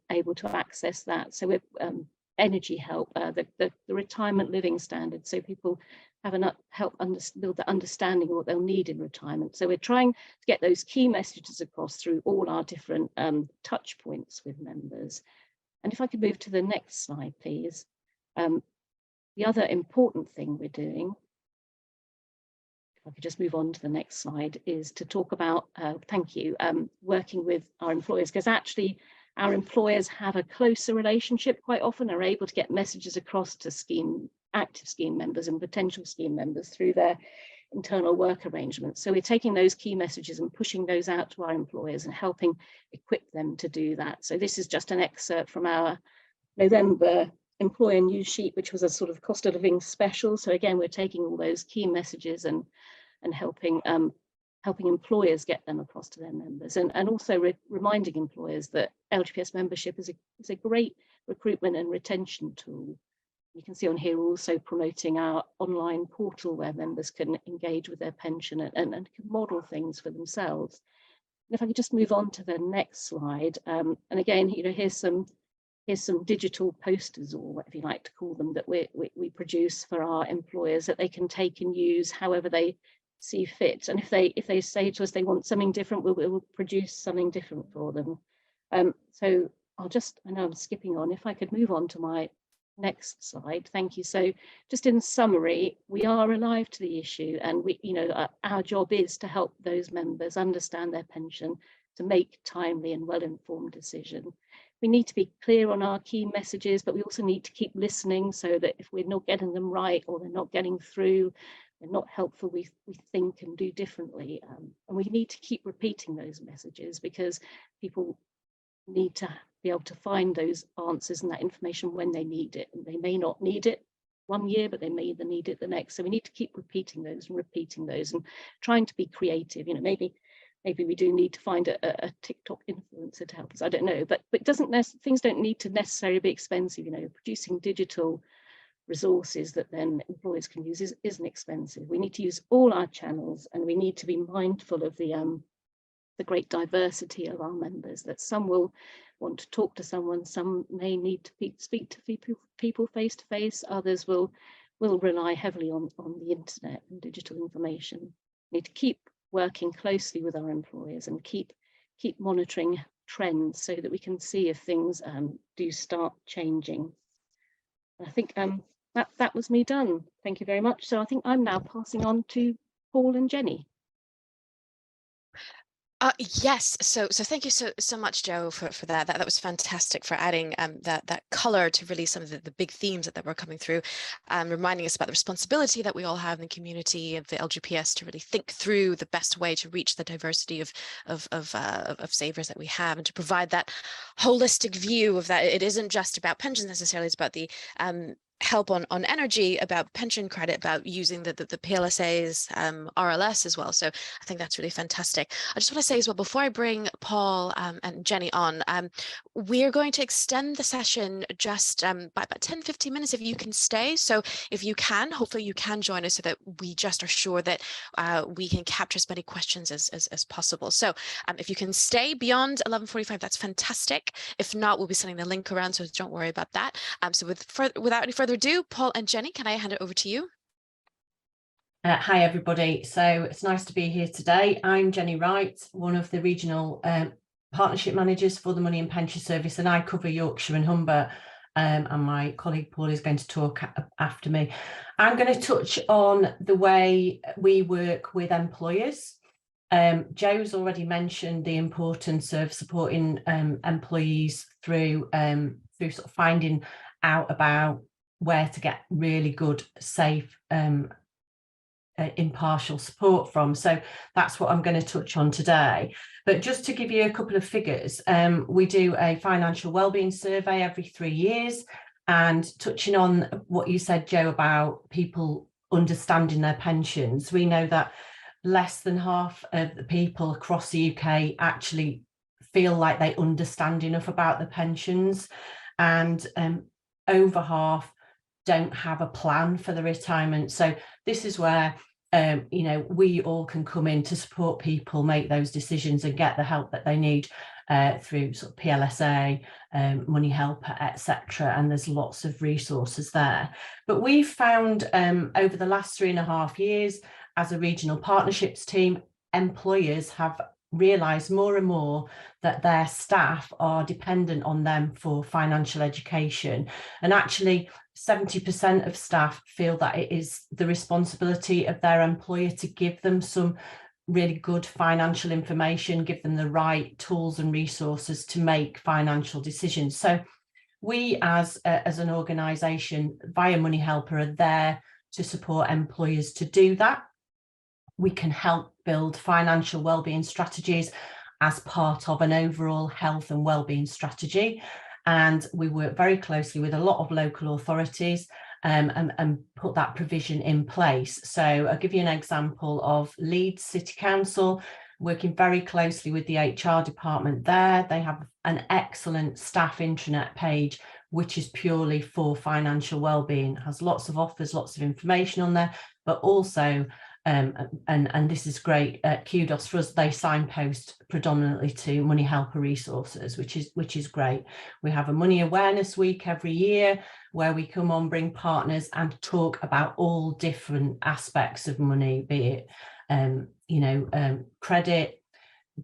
[SPEAKER 3] able to access that. So we're energy help, the retirement living standard, so people have enough help build the understanding of what they'll need in retirement. So we're trying to get those key messages across through all our different touch points with members. And if I could move to the next slide, please. The other important thing we're doing, if I could just move on to the next slide, is to talk about, thank you, working with our employers, because actually our employers have a closer relationship, quite often are able to get messages across to active scheme members and potential scheme members through their internal work arrangements. So we're taking those key messages and pushing those out to our employers and helping equip them to do that. So this is just an excerpt from our November employer news sheet, which was a sort of cost of living special. So again, we're taking all those key messages and helping employers get them across to their members, and also reminding employers that LGPS membership is a great recruitment and retention tool. You can see on here also promoting our online portal where members can engage with their pension and can model things for themselves. And if I could just move on to the next slide, and again, here's some digital posters, or whatever you like to call them, that we produce for our employers that they can take and use however they see fit. And if they say to us they want something different, we'll produce something different for them. So I know I'm skipping on. If I could move on to my next slide, thank you. So just in summary, we are alive to the issue, and our job is to help those members understand their pension, to make timely and well-informed decision. We need to be clear on our key messages, but we also need to keep listening, so that if we're not getting them right or they're not getting through, they're not helpful, we think and do differently. And we need to keep repeating those messages, because people need to be able to find those answers and that information when they need it. And they may not need it one year, but they may either need it the next. So we need to keep repeating those and trying to be creative. Maybe we do need to find a TikTok influencer to help us. I don't know, but things don't need to necessarily be expensive. Producing digital resources that then employers can use isn't expensive. We need to use all our channels, and we need to be mindful of the great diversity of our members, that some will want to talk to someone, some may need to speak to people face to face, others will rely heavily on the internet and digital information. We need to keep working closely with our employers and keep monitoring trends so that we can see if things do start changing. I think that was me done. Thank you very much. So I think I'm now passing on to Paul and Jenny.
[SPEAKER 1] Yes, so thank you so much, Joe, for that. That was fantastic, for adding that color to really some of the big themes that were coming through, reminding us about the responsibility that we all have in the community of the LGPS to really think through the best way to reach the diversity of savers that we have, and to provide that holistic view of that. It isn't just about pensions necessarily; it's about the help on energy, about pension credit, about using the PLSA's RLS as well. So I think that's really fantastic. I just want to say as well, before I bring Paul and Jenny on, we're going to extend the session just by about 10-15 minutes if you can stay. So if you can, hopefully you can join us, so that we just are sure that we can capture as many questions as possible. So if you can stay beyond 11:45, that's fantastic. If not, we'll be sending the link around, so don't worry about that. So without any further ado, Paul and Jenny, can I hand it over to you?
[SPEAKER 4] Hi everybody, so it's nice to be here today. I'm Jenny Wright, one of the regional partnership managers for the Money and Pension Service, and I cover Yorkshire and Humber, and my colleague Paul is going to talk after me. I'm going to touch on the way we work with employers Joe's already mentioned the importance of supporting employees through sort of finding out about where to get really good, safe, impartial support from. So that's what I'm going to touch on today. But just to give you a couple of figures, we do a financial wellbeing survey every 3 years, and touching on what you said, Joe, about people understanding their pensions, we know that less than half of the people across the UK actually feel like they understand enough about the pensions, and over half don't have a plan for the retirement. So this is where you know, we all can come in to support people make those decisions and get the help that they need through sort of PLSA, Money Helper, etc. And there's lots of resources there. But we've found over the last 3.5 years as a regional partnerships team, employers have realised more and more that their staff are dependent on them for financial education. And actually 70% of staff feel that it is the responsibility of their employer to give them some really good financial information, give them the right tools and resources to make financial decisions. So we as an organisation via Money Helper are there to support employers to do that. We can help build financial wellbeing strategies as part of an overall health and wellbeing strategy. And we work very closely with a lot of local authorities and put that provision in place. So I'll give you an example of Leeds City Council, working very closely with the HR department there. They have an excellent staff intranet page, which is purely for financial wellbeing. It has lots of offers, lots of information on there, but also and this is great, kudos for us, they signpost predominantly to Money Helper resources, which is great. We have a Money Awareness Week every year where we come on, bring partners and talk about all different aspects of money, be it you know, credit,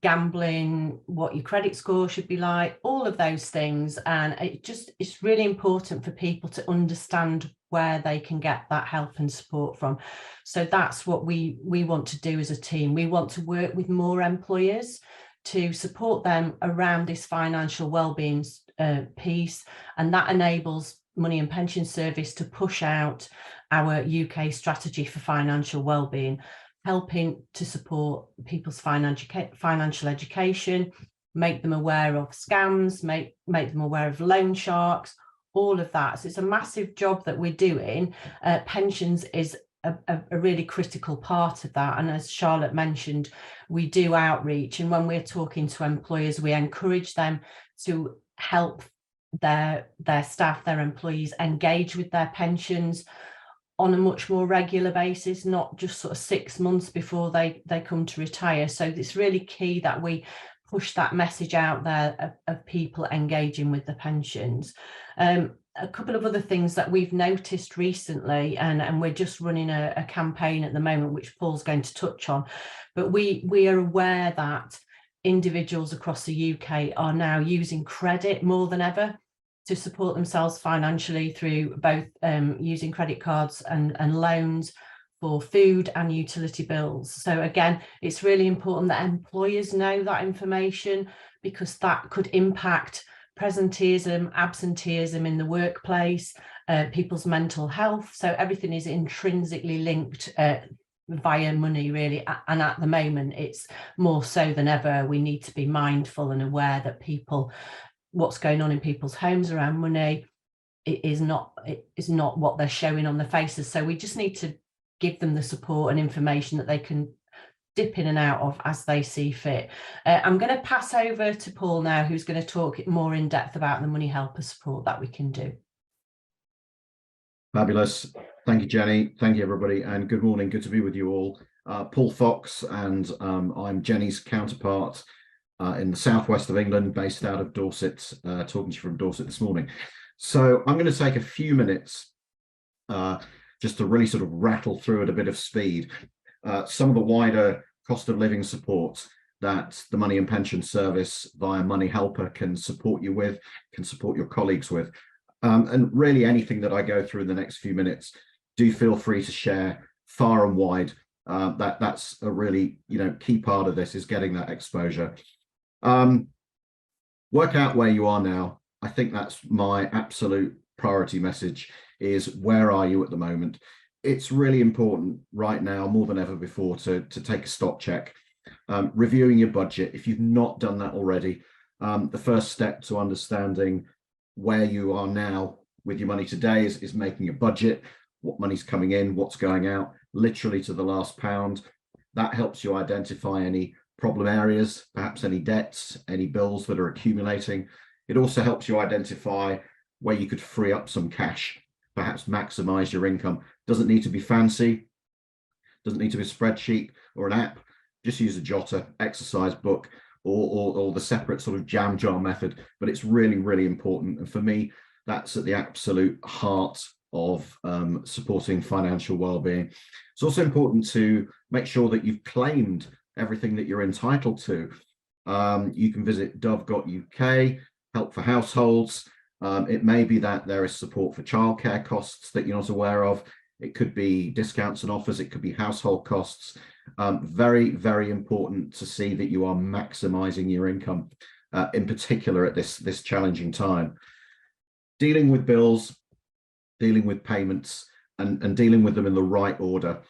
[SPEAKER 4] gambling, what your credit score should be like, all of those things. And it's really important for people to understand where they can get that help and support from. So that's what we want to do as a team. We want to work with more employers to support them around this financial wellbeing piece, and that enables Money and Pension Service to push out our UK strategy for financial wellbeing, helping to support people's financial education, make them aware of scams, make them aware of loan sharks, all of that. So it's a massive job that we're doing. Pensions is a really critical part of that. And as Charlotte mentioned, we do outreach. And when we're talking to employers, we encourage them to help their staff, their employees engage with their pensions on a much more regular basis, not just sort of 6 months before they come to retire. So it's really key that we push that message out there of people engaging with the pensions. A couple of other things that we've noticed recently, and we're just running a campaign at the moment, which Paul's going to touch on, but we are aware that individuals across the UK are now using credit more than ever to support themselves financially through both using credit cards and loans for food and utility bills. So again, it's really important that employers know that information, because that could impact presenteeism, absenteeism in the workplace, people's mental health. So everything is intrinsically linked via money, really. And at the moment, it's more so than ever, we need to be mindful and aware that what's going on in people's homes around money is not what they're showing on their faces. So we just need to give them the support and information that they can dip in and out of as they see fit. I'm going to pass over to Paul now, who's going to talk more in depth about the Money Helper support that we can do.
[SPEAKER 5] Fabulous. Thank you, Jenny. Thank you, everybody. And good morning. Good to be with you all. Paul Fox, and I'm Jenny's counterpart in the southwest of England, based out of Dorset, talking to you from Dorset this morning. So I'm going to take a few minutes just to really sort of rattle through at a bit of speed some of the wider cost of living support that the Money and Pension Service via Money Helper can support you with, can support your colleagues with. And really anything that I go through in the next few minutes, do feel free to share far and wide That's a really, key part of this, is getting that exposure. Work out where you are now. I think that's my absolute priority message, is where are you at the moment? It's really important right now, more than ever before, to take a stock check. Reviewing your budget, if you've not done that already. The first step to understanding where you are now with your money today is making a budget, what money's coming in, what's going out, literally to the last pound. That helps you identify any problem areas, perhaps any debts, any bills that are accumulating. It also helps you identify where you could free up some cash, perhaps maximize your income. Doesn't need to be fancy, doesn't need to be a spreadsheet or an app. Just use a jotter, exercise book, or the separate sort of jam jar method. But it's really, really important. And for me, that's at the absolute heart of supporting financial well-being. It's also important to make sure that you've claimed everything that you're entitled to. You can visit dove.uk, help for households. It may be that there is support for childcare costs that you're not aware of. It could be discounts and offers. It could be household costs. Very, very important to see that you are maximizing your income, in particular at this challenging time. Dealing with bills, dealing with payments, and dealing with them in the right order.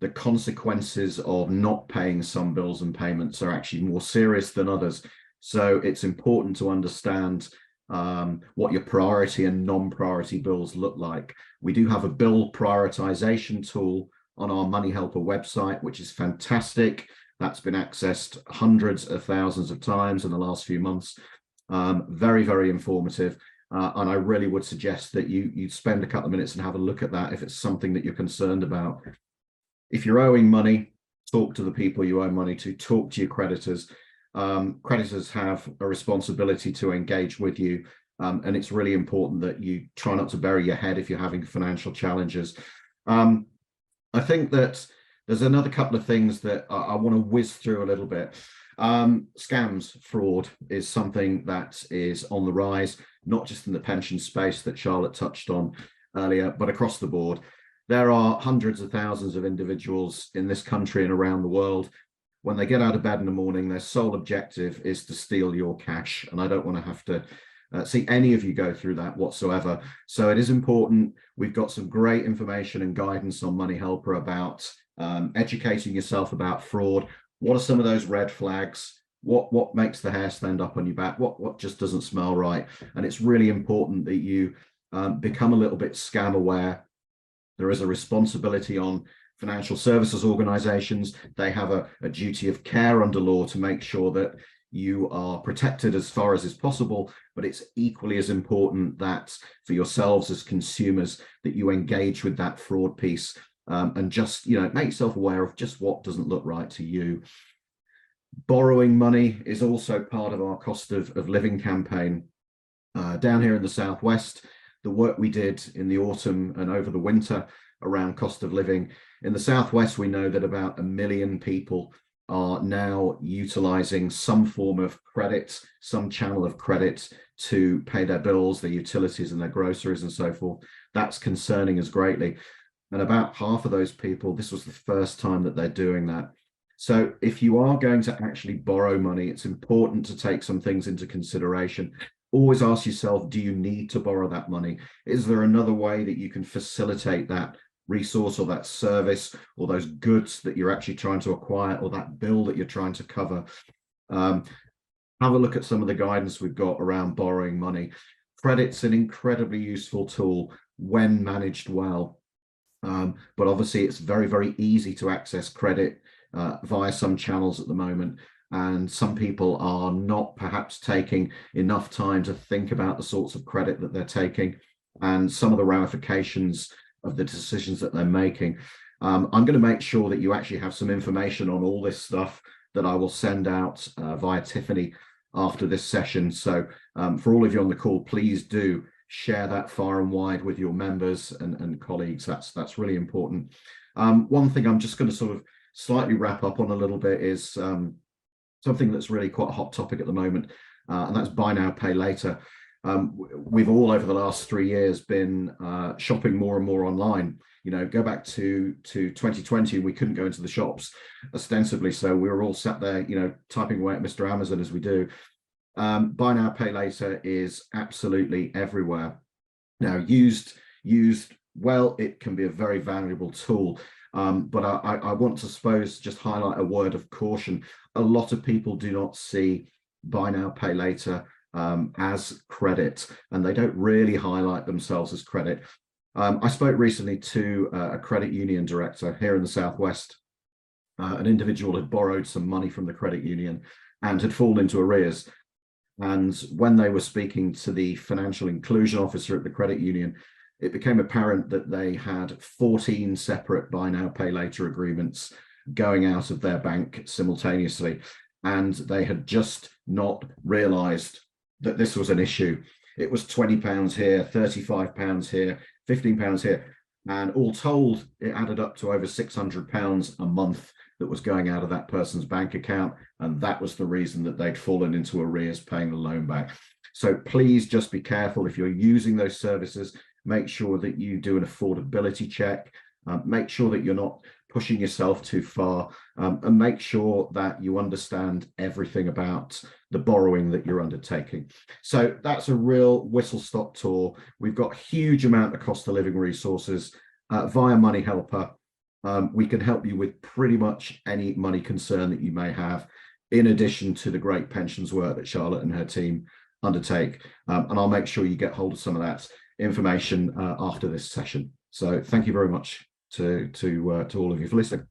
[SPEAKER 5] The consequences of not paying some bills and payments are actually more serious than others. So it's important to understand what your priority and non-priority bills look like. We do have a bill prioritization tool on our Money Helper website, which is fantastic. That's been accessed hundreds of thousands of times in the last few months. Very, very informative. And I really would suggest that you spend a couple of minutes and have a look at that if it's something that you're concerned about. If you're owing money, talk to the people you owe money to, talk to your creditors. Creditors have a responsibility to engage with you. And it's really important that you try not to bury your head if you're having financial challenges. I think that there's another couple of things that I want to whiz through a little bit. Scams, fraud is something that is on the rise, not just in the pension space that Charlotte touched on earlier, but across the board. There are hundreds of thousands of individuals in this country and around the world. When they get out of bed in the morning, their sole objective is to steal your cash. And I don't want to have to see any of you go through that whatsoever. So it is important. We've got some great information and guidance on Money Helper about educating yourself about fraud. What are some of those red flags? What makes the hair stand up on your back? What just doesn't smell right? And it's really important that you become a little bit scam aware. There is a responsibility on financial services organizations. They have a duty of care under law to make sure that you are protected as far as is possible, but it's equally as important that for yourselves as consumers that you engage with that fraud piece and just make yourself aware of just what doesn't look right to you. Borrowing money is also part of our cost of living campaign. Down here in the Southwest, the work we did in the autumn and over the winter around cost of living. In the Southwest, we know that about 1 million people are now utilizing some form of credit, some channel of credit to pay their bills, their utilities and their groceries and so forth. That's concerning us greatly. And about half of those people, this was the first time that they're doing that. So if you are going to actually borrow money, it's important to take some things into consideration. Always ask yourself, do you need to borrow that money? Is there another way that you can facilitate that resource or that service or those goods that you're actually trying to acquire or that bill that you're trying to cover? Have a look at some of the guidance we've got around borrowing money. Credit's an incredibly useful tool when managed well. But obviously it's very, very easy to access credit via some channels at the moment. And some people are not perhaps taking enough time to think about the sorts of credit that they're taking and some of the ramifications of the decisions that they're making. I'm going to make sure that you actually have some information on all this stuff that I will send out via Tiffany after this session. So for all of you on the call, please do share that far and wide with your members and colleagues. That's really important. One thing I'm just going to sort of slightly wrap up on a little bit is something that's really quite a hot topic at the moment, and that's buy now, pay later. We've all over the last 3 years been shopping more and more online. You know, go back to 2020, we couldn't go into the shops ostensibly, so we were all sat there, you know, typing away at Mr. Amazon as we do. Buy now, pay later is absolutely everywhere. Now, used well, it can be a very valuable tool, but I want to suppose just highlight a word of caution. A lot of people do not see buy now, pay later as credit, and they don't really highlight themselves as credit. I spoke recently to a credit union director here in the Southwest. An individual had borrowed some money from the credit union and had fallen into arrears. And when they were speaking to the financial inclusion officer at the credit union, it became apparent that they had 14 separate buy now, pay later agreements going out of their bank simultaneously. And they had just not realized that this was an issue. It was £20 here, £35 here, £15 here. And all told, it added up to over £600 a month that was going out of that person's bank account. And that was the reason that they'd fallen into arrears paying the loan back. So please just be careful if you're using those services. Make sure that you do an affordability check. Make sure that you're not pushing yourself too far, and make sure that you understand everything about the borrowing that you're undertaking. So that's a real whistle-stop tour. We've got a huge amount of cost of living resources via Money Helper. We can help you with pretty much any money concern that you may have, in addition to the great pensions work that Charlotte and her team undertake. And I'll make sure you get hold of some of that information after this session. So thank you very much to all of you for listening.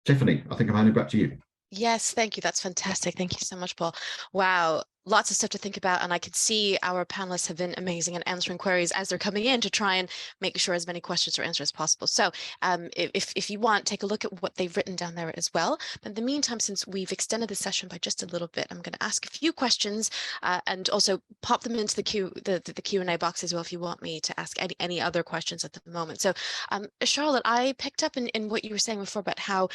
[SPEAKER 5] Tiffany, I think I'm handing back to you.
[SPEAKER 1] Yes, thank you. That's fantastic. Thank you so much, Paul. Wow. Lots of stuff to think about, and I can see our panelists have been amazing at answering queries as they're coming in to try and make sure as many questions are answered as possible. So if you want, take a look at what they've written down there as well. But in the meantime, since we've extended the session by just a little bit, I'm going to ask a few questions and also pop them into the Q&A box as well if you want me to ask any other questions at the moment. So Charlotte, I picked up in what you were saying before about how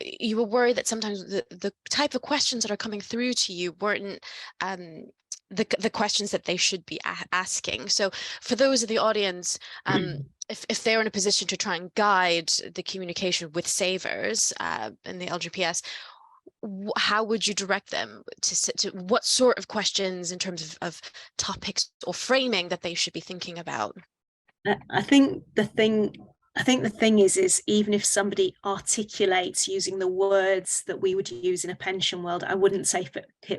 [SPEAKER 1] you were worried that sometimes the type of questions that are coming through to you weren't the questions that they should be asking. So for those of the audience, if they're in a position to try and guide the communication with savers in the LGPS, how would you direct them to what sort of questions in terms of topics or framing that they should be thinking about?
[SPEAKER 2] I think the thing is even if somebody articulates using the words that we would use in a pension world, I wouldn't say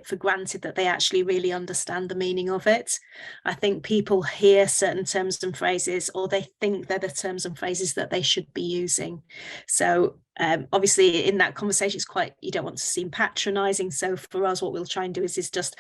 [SPEAKER 2] for granted that they actually really understand the meaning of it. I think people hear certain terms and phrases, or they think they're the terms and phrases that they should be using. So obviously in that conversation, it's you don't want to seem patronizing. So for us, what we'll try and do is just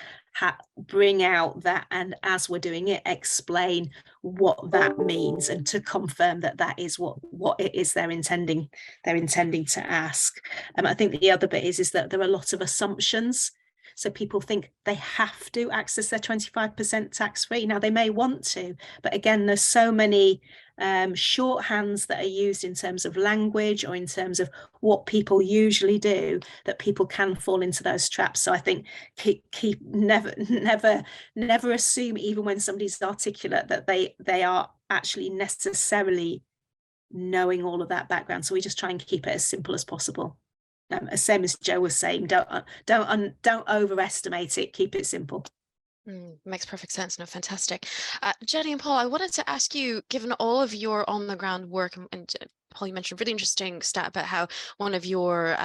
[SPEAKER 2] bring out that, and as we're doing it, explain what that means, and to confirm that that is what it is they're intending to ask. I think the other bit is that there are a lot of assumptions. So people think they have to access their 25% tax-free. Now, they may want to, but again, there's so many shorthands that are used in terms of language or in terms of what people usually do, that people can fall into those traps. So I think never assume, even when somebody's articulate, that they are actually necessarily knowing all of that background. So we just try and keep it as simple as possible. Same as Joe was saying, don't overestimate it. Keep it simple.
[SPEAKER 1] Makes perfect sense. No, fantastic. Jenny and Paul, I wanted to ask you, given all of your on the ground work, and Paul, you mentioned a really interesting stat about how one of your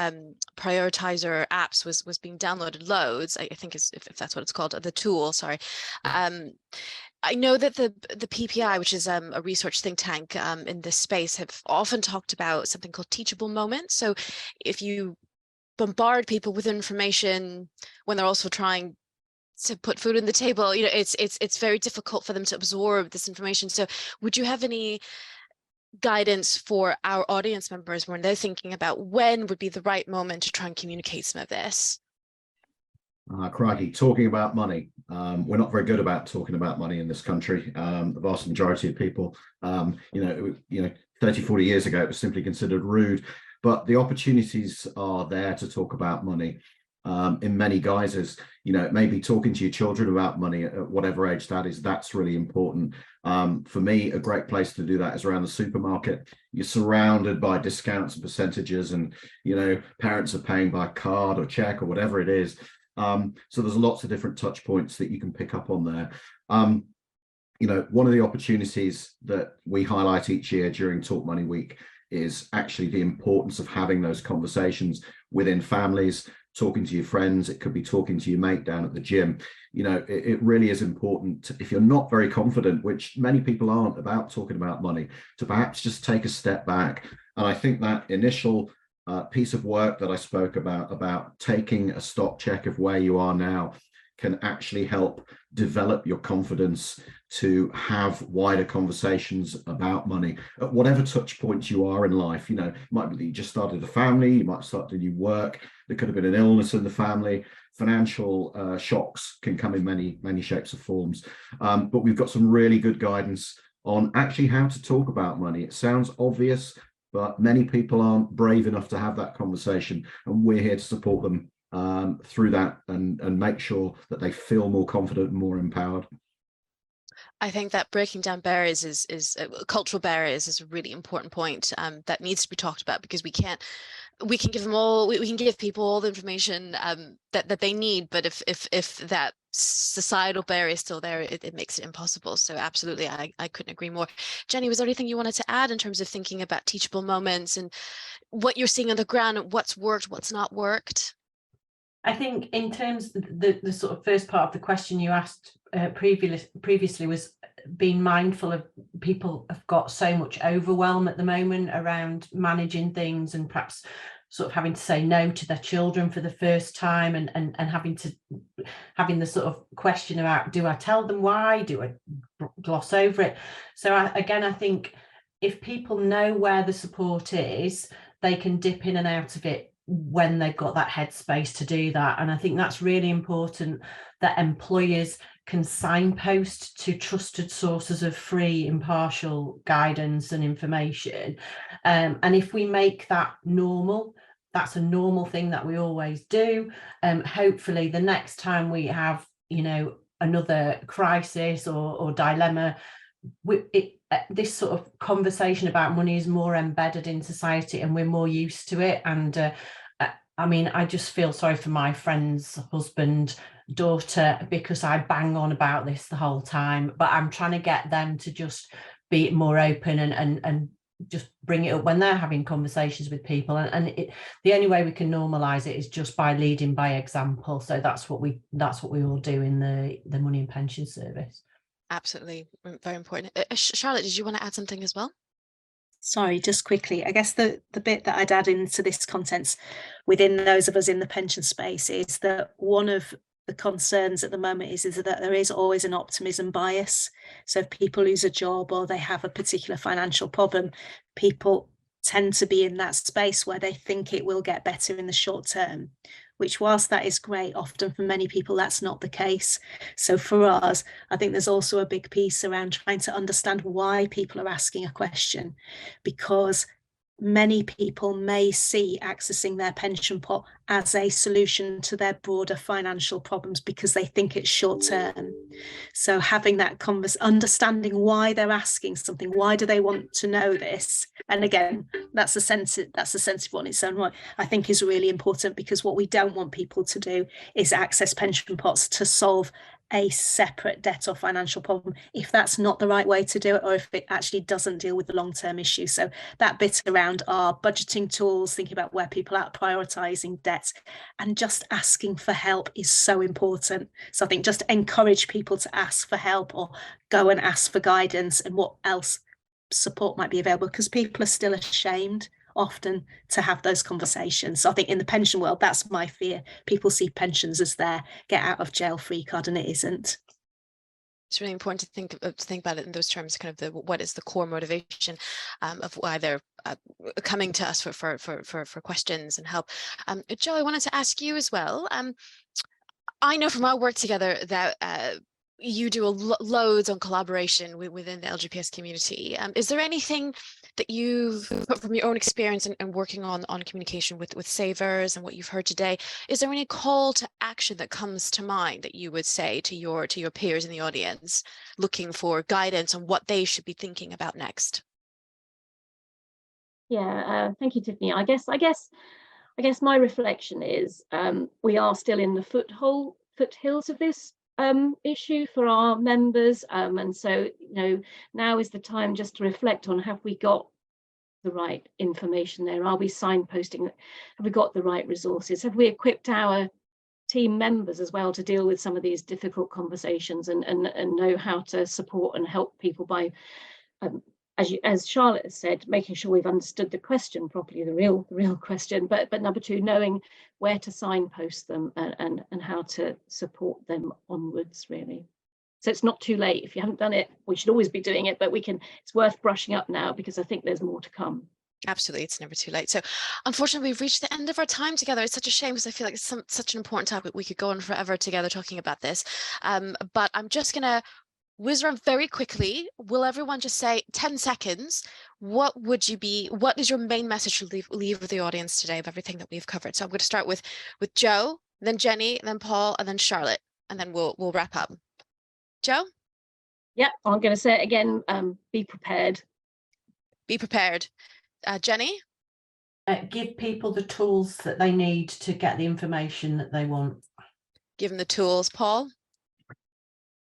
[SPEAKER 1] prioritizer apps was being downloaded loads. I think if that's what it's called, the tool. Sorry. I know that the PPI, which is a research think tank in this space, have often talked about something called teachable moments. So if you bombard people with information when they're also trying to put food on the table, you know, it's very difficult for them to absorb this information. So would you have any guidance for our audience members when they're thinking about when would be the right moment to try and communicate some of this?
[SPEAKER 5] Crikey, talking about money. We're not very good about talking about money in this country. The vast majority of people, 30, 40 years ago, it was simply considered rude, but the opportunities are there to talk about money. in many guises. You know, maybe talking to your children about money at whatever age that is, that's really important. For me, a great place to do that is around the supermarket. You're surrounded by discounts and percentages, and, you know, parents are paying by card or check or whatever it is. So there's lots of different touch points that you can pick up on there. You know, one of the opportunities that we highlight each year during Talk Money Week is actually the importance of having those conversations within families, talking to your friends. It could be talking to your mate down at the gym. You know, it really is important to, if you're not very confident, which many people aren't, about talking about money, to perhaps just take a step back. And I think that initial piece of work that I spoke about taking a stock check of where you are now, can actually help develop your confidence to have wider conversations about money at whatever touch points you are in life. You know, it might be that you just started a family, you might start to new work, there could have been an illness in the family. Financial shocks can come in many shapes or forms, but we've got some really good guidance on actually how to talk about money. It sounds obvious, but many people aren't brave enough to have that conversation, and we're here to support them through that and make sure that they feel more confident and more empowered.
[SPEAKER 1] I think that breaking down barriers is cultural barriers is a really important point that needs to be talked about, because we can give them all, we can give people all the information that they need, but if that societal barrier is still there, it makes it impossible. So absolutely, I couldn't agree more. Jenny, was there anything you wanted to add in terms of thinking about teachable moments and what you're seeing on the ground, what's worked, what's not worked?
[SPEAKER 4] I think in terms of the sort of first part of the question you asked previously was being mindful of people have got so much overwhelm at the moment around managing things, and perhaps sort of having to say no to their children for the first time, and having the sort of question about, do I tell them why? Do I gloss over it? So I think if people know where the support is, they can dip in and out of it when they've got that headspace to do that. And I think that's really important, that employers can signpost to trusted sources of free, impartial guidance and information. And if we make that normal, that's a normal thing that we always do. Hopefully the next time we have, you know, another crisis or dilemma, this sort of conversation about money is more embedded in society and we're more used to it. And I mean, I just feel sorry for my friend's husband, daughter, because I bang on about this the whole time, but I'm trying to get them to just be more open and just bring it up when they're having conversations with people. And the only way we can normalize it is just by leading by example. So that's what we all do in the Money and Pension Service.
[SPEAKER 1] Absolutely, very important. Charlotte, did you want to add something as well?
[SPEAKER 2] Sorry, just quickly, I guess the bit that I'd add into this contents within those of us in the pension space is that one of the concerns at the moment is that there is always an optimism bias. So if people lose a job or they have a particular financial problem, people tend to be in that space where they think it will get better in the short term, which, whilst that is great, often for many people that's not the case. So for us, I think there's also a big piece around trying to understand why people are asking a question, because many people may see accessing their pension pot as a solution to their broader financial problems because they think it's short term. So having that understanding why they're asking something, why do they want to know this? And again, that's a sensitive one in its own right, I think is really important, because what we don't want people to do is access pension pots to solve a separate debt or financial problem if that's not the right way to do it, or if it actually doesn't deal with the long-term issue. So that bit around our budgeting tools, thinking about where people are prioritizing debt and just asking for help is so important. So I think just encourage people to ask for help or go and ask for guidance and what else support might be available, because people are still ashamed often to have those conversations. So I think in the pension world, that's my fear. People see pensions as their get out of jail free card, and it isn't.
[SPEAKER 1] It's really important to think about it in those terms, kind of what is the core motivation of why they're coming to us for questions and help. Joe, I wanted to ask you as well. I know from our work together that you do loads on collaboration within the LGPS community. Is there anything that you've from your own experience and working on communication with savers and what you've heard today? Is there any call to action that comes to mind that you would say to your peers in the audience, looking for guidance on what they should be thinking about next?
[SPEAKER 3] Yeah, thank you, Tiffany. I guess my reflection is we are still in the foothills of this issue for our members, and so now is the time just to reflect on, have we got the right information there? Are we signposting? Have we got the right resources? Have we equipped our team members as well to deal with some of these difficult conversations and know how to support and help people by as Charlotte has said, making sure we've understood the question properly, the real question, but number two, knowing where to signpost them and how to support them onwards, really. So it's not too late. If you haven't done it, we should always be doing it, but it's worth brushing up now, because I think there's more to come.
[SPEAKER 1] Absolutely, it's never too late. So unfortunately, we've reached the end of our time together. It's such a shame, because I feel like it's such an important topic. We could go on forever together talking about this. But I'm just going to whiz around very quickly. Will everyone just say 10 seconds? What is your main message to leave with the audience today of everything that we've covered? So I'm going to start with Joe, then Jenny, then Paul, and then Charlotte, and then we'll wrap up. Joe?
[SPEAKER 3] Yeah, I'm going to say it again. Be prepared.
[SPEAKER 1] Be prepared. Jenny?
[SPEAKER 4] Give people the tools that they need to get the information that they want.
[SPEAKER 1] Give them the tools. Paul?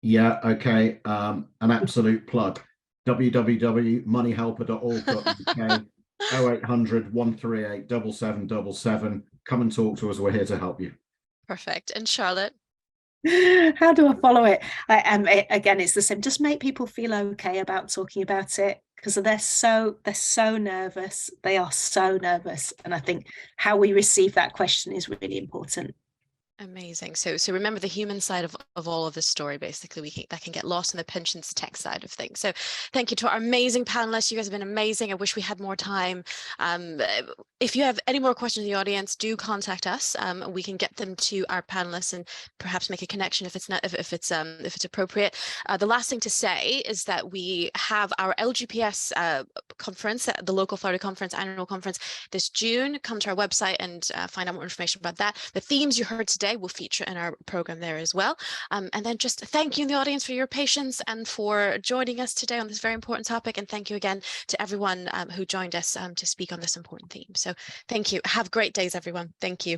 [SPEAKER 5] Yeah, okay. An absolute plug. www.moneyhelper.org.uk 0800 138 7777. Come and talk to us. We're here to help you. Perfect.
[SPEAKER 1] And Charlotte?
[SPEAKER 2] How do I follow it? Again, it's the same. Just make people feel okay about talking about it, because they're so nervous. They are so nervous, and I think how we receive that question is really important.
[SPEAKER 1] Amazing. So remember the human side of all of this story. Basically, that can get lost in the pensions tech side of things. So thank you to our amazing panelists. You guys have been amazing. I wish we had more time. If you have any more questions in the audience, do contact us. We can get them to our panelists and perhaps make a connection if it's appropriate. The last thing to say is that we have our LGPS conference, the local Florida conference, annual conference this June. Come to our website and find out more information about that. The themes you heard today will feature in our program there as well. And then just thank you in the audience for your patience and for joining us today on this very important topic. And thank you again to everyone who joined us to speak on this important theme. So thank you. Have great days, everyone. Thank you.